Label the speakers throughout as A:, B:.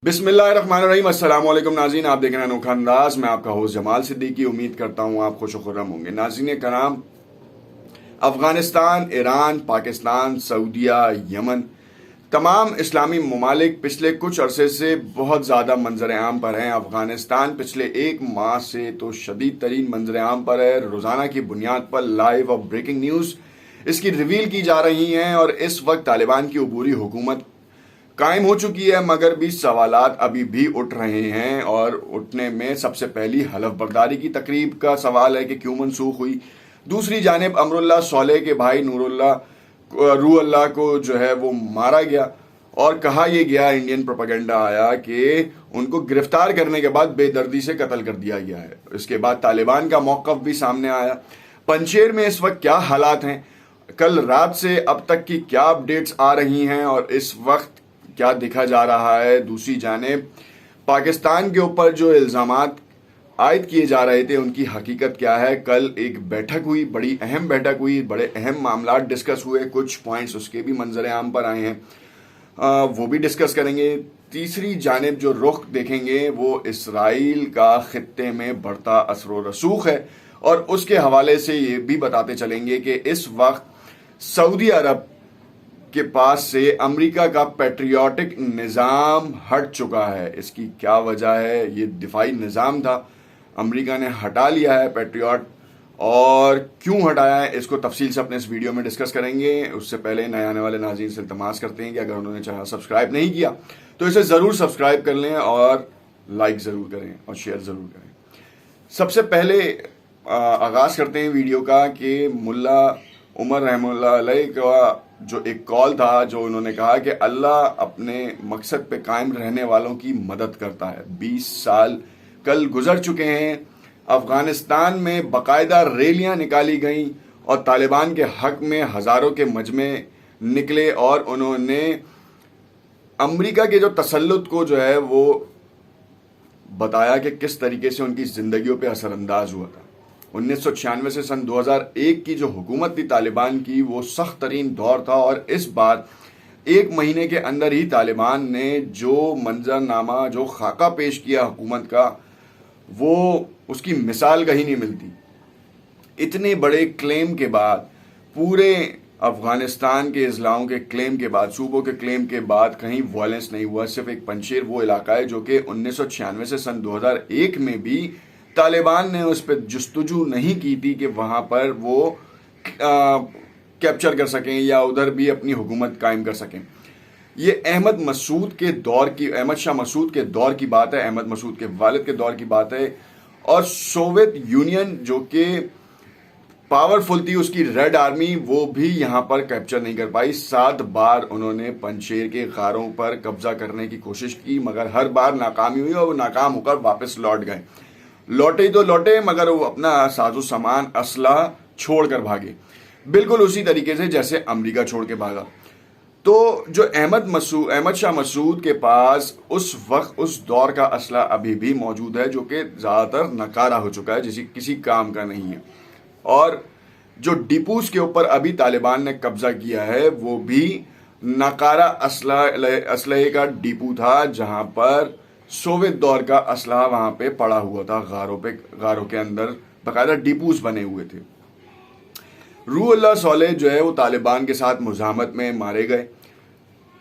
A: बिस्मिल्लाहिर्रहमानिर्रहीम। अस्सलाम वालेकुम नाज़रीन, आप देख रहे हैं अनोखा अंदाज। मैं आपका होस्ट जमाल सिद्दीकी। उम्मीद करता हूँ आप खुश खुर्रम होंगे। नाज़रीन कराम, अफ़गानिस्तान, ईरान, पाकिस्तान, सऊदीया, यमन, तमाम इस्लामी ममालिक पिछले कुछ अरसे से बहुत ज़्यादा मंजर आम पर हैं। अफ़गानिस्तान पिछले एक माह से तो शदीद तरीन मंजर आम पर है। रोज़ाना की बुनियाद पर लाइव और ब्रेकिंग न्यूज़ इसकी रिवील की जा रही हैं और इस वक्त तालिबान की अबूरी हुकूमत कायम हो चुकी है, मगर भी सवालात अभी भी उठ रहे हैं। और उठने में सबसे पहली हलफ बर्दारी की तकरीब का सवाल है कि क्यों मनसूख हुई। दूसरी जानिब अमरुल्लाह सौलेह के भाई रूअल्लाह को जो है वो मारा गया और कहा यह गया, इंडियन प्रोपेगेंडा आया कि उनको गिरफ्तार करने के बाद बेदर्दी से कत्ल कर दिया गया है। इसके बाद तालिबान का मौक़िफ़ भी सामने आया। पंजशेर में इस वक्त क्या हालात हैं, कल रात से अब तक की क्या अपडेट्स आ रही हैं और इस वक्त क्या दिखा जा रहा है। दूसरी जानिब पाकिस्तान के ऊपर जो इल्ज़ामात आयद किए जा रहे थे उनकी हकीकत क्या है। कल एक बैठक हुई, बड़ी अहम बैठक हुई, बड़े अहम मामला डिस्कस हुए, कुछ पॉइंट्स उसके भी मंजर आम पर आए हैं, वो भी डिस्कस करेंगे। तीसरी जानिब जो रुख देखेंगे वो इसराइल का खित्ते में बढ़ता असर रसूख है और उसके हवाले से ये भी बताते चलेंगे कि इस वक्त सऊदी अरब के पास से अमेरिका का पैट्रियोटिक निज़ाम हट चुका है। इसकी क्या वजह है? ये दिफाई निज़ाम था, अमेरिका ने हटा लिया है पैट्रियोट, और क्यों हटाया है इसको तफसील से अपने इस वीडियो में डिस्कस करेंगे। उससे पहले नए आने वाले नाज़रीन से इल्तमास करते हैं कि अगर उन्होंने चैनल सब्सक्राइब नहीं किया तो इसे ज़रूर सब्सक्राइब कर लें और लाइक ज़रूर करें और शेयर ज़रूर करें। सबसे पहले आगाज़ करते हैं वीडियो का कि मुल्ला उमर रहमतुल्लाह अलैह का जो एक कॉल था, जो उन्होंने कहा कि अल्लाह अपने मकसद पे कायम रहने वालों की मदद करता है। 20 साल कल गुजर चुके हैं। अफगानिस्तान में बाकायदा रैलियां निकाली गई और तालिबान के हक में हज़ारों के मजमे निकले और उन्होंने अमेरिका के जो तसल्लुत को जो है वो बताया कि किस तरीके से उनकी ज़िंदगियों पे असरअंदाज हुआ था। 1996 से सन 2001 की जो हुकूमत थी तालिबान की, वो सख्त तरीन दौर था और इस बार एक महीने के अंदर ही तालिबान ने जो मंजरनामा, जो खाका पेश किया हुकूमत का, वो उसकी मिसाल कहीं नहीं मिलती। इतने बड़े क्लेम के बाद, पूरे अफगानिस्तान के अजलाओं के क्लेम के बाद, सूबों के क्लेम के बाद कहीं वायलेंस नहीं हुआ। सिर्फ एक पंजशेर वो इलाका है जो कि 1996 से सन 2001 में भी तालिबान ने उस पर जस्तुजू नहीं की थी कि वहाँ पर वो कैप्चर कर सकें या उधर भी अपनी हुकूमत कायम कर सकें। ये अहमद शाह मसूद के दौर की बात है, अहमद मसूद के वालिद के दौर की बात है। और सोवियत यूनियन जो कि पावरफुल थी, उसकी रेड आर्मी, वो भी यहाँ पर कैप्चर नहीं कर पाई। 7 बार उन्होंने पंजशेर के गारों पर कब्जा करने की कोशिश की, मगर हर बार नाकामी हुई और वो नाकाम होकर वापस लौट गए। लौटे तो लौटे, मगर वो अपना साजो सामान, असला छोड़कर भागे, बिल्कुल उसी तरीके से जैसे अमेरिका छोड़ के भागा। तो जो अहमद शाह मसूद के पास उस वक्त, उस दौर का असला अभी भी मौजूद है, जो कि ज़्यादातर नकारा हो चुका है, जिसे किसी काम का नहीं है। और जो डिपूस के ऊपर अभी तालिबान ने कब्जा किया है वो भी नकारा असलहे का डिपू था, जहां पर सोवियत दौर का असलहा वहां पे पड़ा हुआ था। गारों के अंदर बाकायदा डिपूस बने हुए थे। रूहुल्लाह सौलेह जो है वो तालिबान के साथ मुज़ाहमत में मारे गए।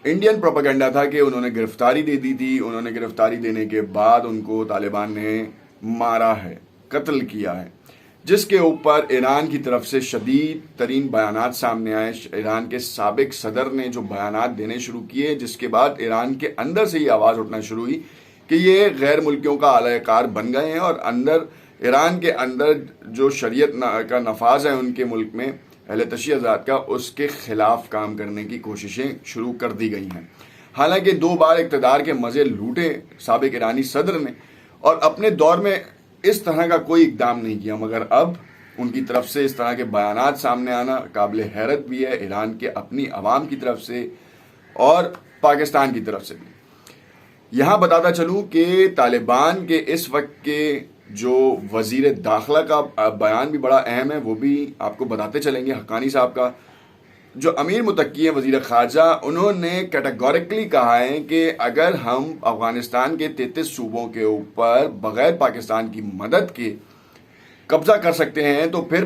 A: इंडियन प्रोपेगेंडा था कि उन्होंने गिरफ्तारी दे दी थी। उन्होंने गिरफ्तारी देने के बाद उनको तालिबान ने मारा है, कत्ल किया है, जिसके ऊपर ईरान की तरफ से शदीद तरीन बयानात सामने आए। ईरान के साबिक सदर ने जो बयानात देने शुरू किए, जिसके बाद ईरान के अंदर से ही आवाज़ उठना शुरू हुई कि ये गैर मुल्कियों का आलाकार बन गए हैं और अंदर ईरान के अंदर जो शरीयत का नफाज है उनके मुल्क में, अहले तशय्युआत का, उसके खिलाफ काम करने की कोशिशें शुरू कर दी गई हैं। हालांकि 2 बार इक़्तिदार के मज़े लूटे साबिक ईरानी सदर ने और अपने दौर में इस तरह का कोई इक़दाम नहीं किया, मगर अब उनकी तरफ से इस तरह के बयानात सामने आना काबिल हैरत भी है, ईरान के अपनी आवाम की तरफ से और पाकिस्तान की तरफ से भी। यहाँ बताता चलूँ कि तालिबान के इस वक्त के जो वज़ीर दाखिला का बयान भी बड़ा अहम है, वो भी आपको बताते चलेंगे, हक्कानी साहब का। जो अमीर मुत्तकी हैं वजीर खारजा, उन्होंने कैटेगोरिकली कहा है कि अगर हम अफगानिस्तान के 33 सूबों के ऊपर बगैर पाकिस्तान की मदद के कब्जा कर सकते हैं तो फिर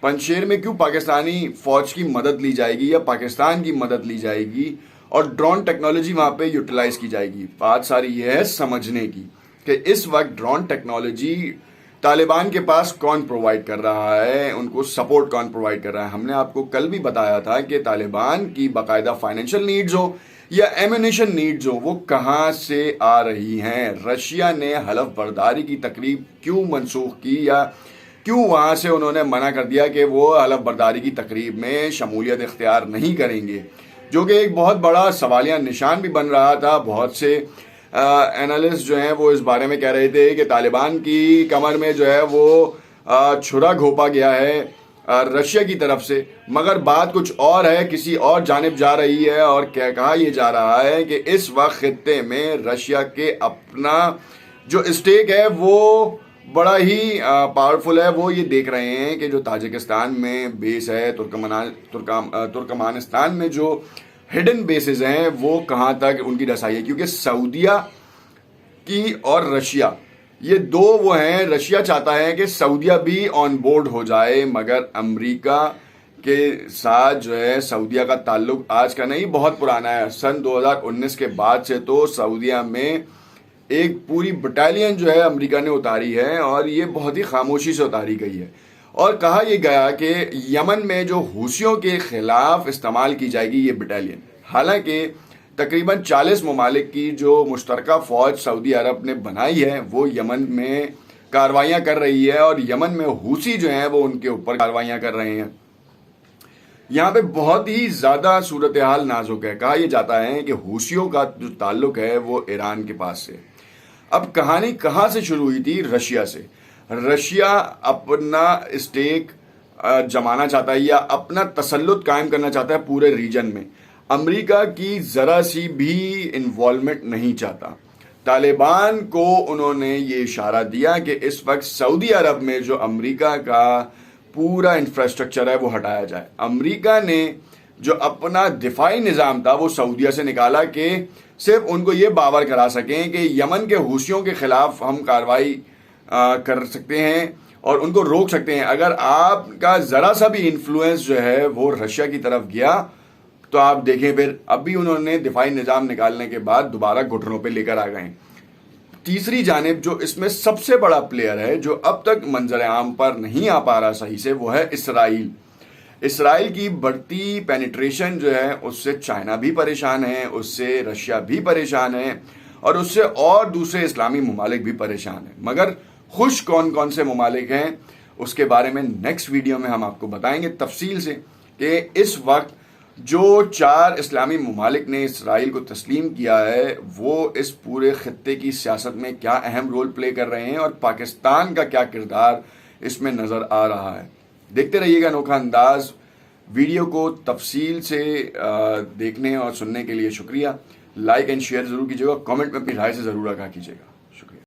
A: पंजशेर में क्यों पाकिस्तानी फौज की मदद ली जाएगी या पाकिस्तान की मदद ली जाएगी और ड्रोन टेक्नोलॉजी वहां पे यूटिलाइज की जाएगी। बात सारी ये है समझने की कि इस वक्त ड्रोन टेक्नोलॉजी तालिबान के पास कौन प्रोवाइड कर रहा है, उनको सपोर्ट कौन प्रोवाइड कर रहा है। हमने आपको कल भी बताया था कि तालिबान की बाकायदा फाइनेंशियल नीड्स हो या एम्यूनिशन नीड्स हो, वो कहाँ से आ रही हैं। रशिया ने हलफ बर्दारी की तकरीब क्यों मनसूख की या क्यों वहां से उन्होंने मना कर दिया कि वो हलफ बर्दारी की तकरीब में शमूलियत इख्तियार नहीं करेंगे, जो कि एक बहुत बड़ा सवालिया निशान भी बन रहा था। बहुत से एनालिस्ट जो हैं वो इस बारे में कह रहे थे कि तालिबान की कमर में जो है वो छुरा घोंपा गया है रशिया की तरफ से, मगर बात कुछ और है, किसी और जानिब जा रही है। और क्या कहा यह जा रहा है कि इस वक्त खित्ते में रशिया के अपना जो स्टेक है वो बड़ा ही पावरफुल है। वो ये देख रहे हैं कि जो ताजिकिस्तान में बेस है, तुर्कमानिस्तान में जो हिडन बेसिस हैं वो कहाँ तक उनकी रसाई है, क्योंकि सऊदिया की और रशिया ये दो वो हैं। रशिया चाहता है कि सऊदिया भी ऑन बोर्ड हो जाए, मगर अमेरिका के साथ जो है सऊदिया का ताल्लुक आज का नहीं, बहुत पुराना है। सन 2019 के बाद से तो सऊदिया में एक पूरी बटालियन जो है अमेरिका ने उतारी है और ये बहुत ही खामोशी से उतारी गई है। और कहा यह गया कि यमन में जो हूसियों के खिलाफ इस्तेमाल की जाएगी ये बटालियन। हालांकि तकरीबन 40 ममालिक की जो मुश्तरका फौज सऊदी अरब ने बनाई है वो यमन में कार्रवाइयाँ कर रही है और यमन में हूसी जो हैं वो उनके ऊपर कार्रवाइयाँ कर रहे हैं। यहाँ पे बहुत ही ज़्यादा सूरत हाल नाजुक है। कहा यह जाता है कि हूसियों का जो ताल्लुक है वो ईरान के पास से। अब कहानी कहाँ से शुरू हुई थी? रशिया से। रशिया अपना स्टेक जमाना चाहता है या अपना तसल्लुत कायम करना चाहता है पूरे रीजन में। अमेरिका की ज़रा सी भी इन्वॉल्वमेंट नहीं चाहता। तालिबान को उन्होंने ये इशारा दिया कि इस वक्त सऊदी अरब में जो अमेरिका का पूरा इंफ्रास्ट्रक्चर है वो हटाया जाए। अमेरिका ने जो अपना दिफाई निज़ाम था वो सऊदिया से निकाला कि सिर्फ उनको ये बावर करा सकें कि यमन के हूसियों के खिलाफ हम कार्रवाई कर सकते हैं और उनको रोक सकते हैं। अगर आपका ज़रा सा भी इन्फ्लुएंस जो है वो रशिया की तरफ गया तो आप देखें फिर अभी उन्होंने दिफाई निज़ाम निकालने के बाद दोबारा घुटनों पे लेकर आ गए। तीसरी जानिब जो इसमें सबसे बड़ा प्लेयर है जो अब तक मंजर आम पर नहीं आ पा रहा सही से, वो है इसराइल। इसराइल की बढ़ती पेनिट्रेशन जो है उससे चाइना भी परेशान है, उससे रशिया भी परेशान है और उससे और दूसरे इस्लामी ममालिक भी परेशान हैं। मगर खुश कौन कौन से ममालिक हैं उसके बारे में नेक्स्ट वीडियो में हम आपको बताएंगे तफसील से कि इस वक्त जो 4 इस्लामी ममालिक ने इसराइल को तस्लीम किया है वो इस पूरे खत्ते की सियासत में क्या अहम रोल प्ले कर रहे हैं और पाकिस्तान का क्या किरदार इसमें नज़र आ रहा है। देखते रहिएगा अनोखा अंदाज। वीडियो को तफसील से देखने और सुनने के लिए शुक्रिया। लाइक एंड शेयर ज़रूर कीजिएगा, कमेंट में अपनी राय से ज़रूर आगाह कीजिएगा।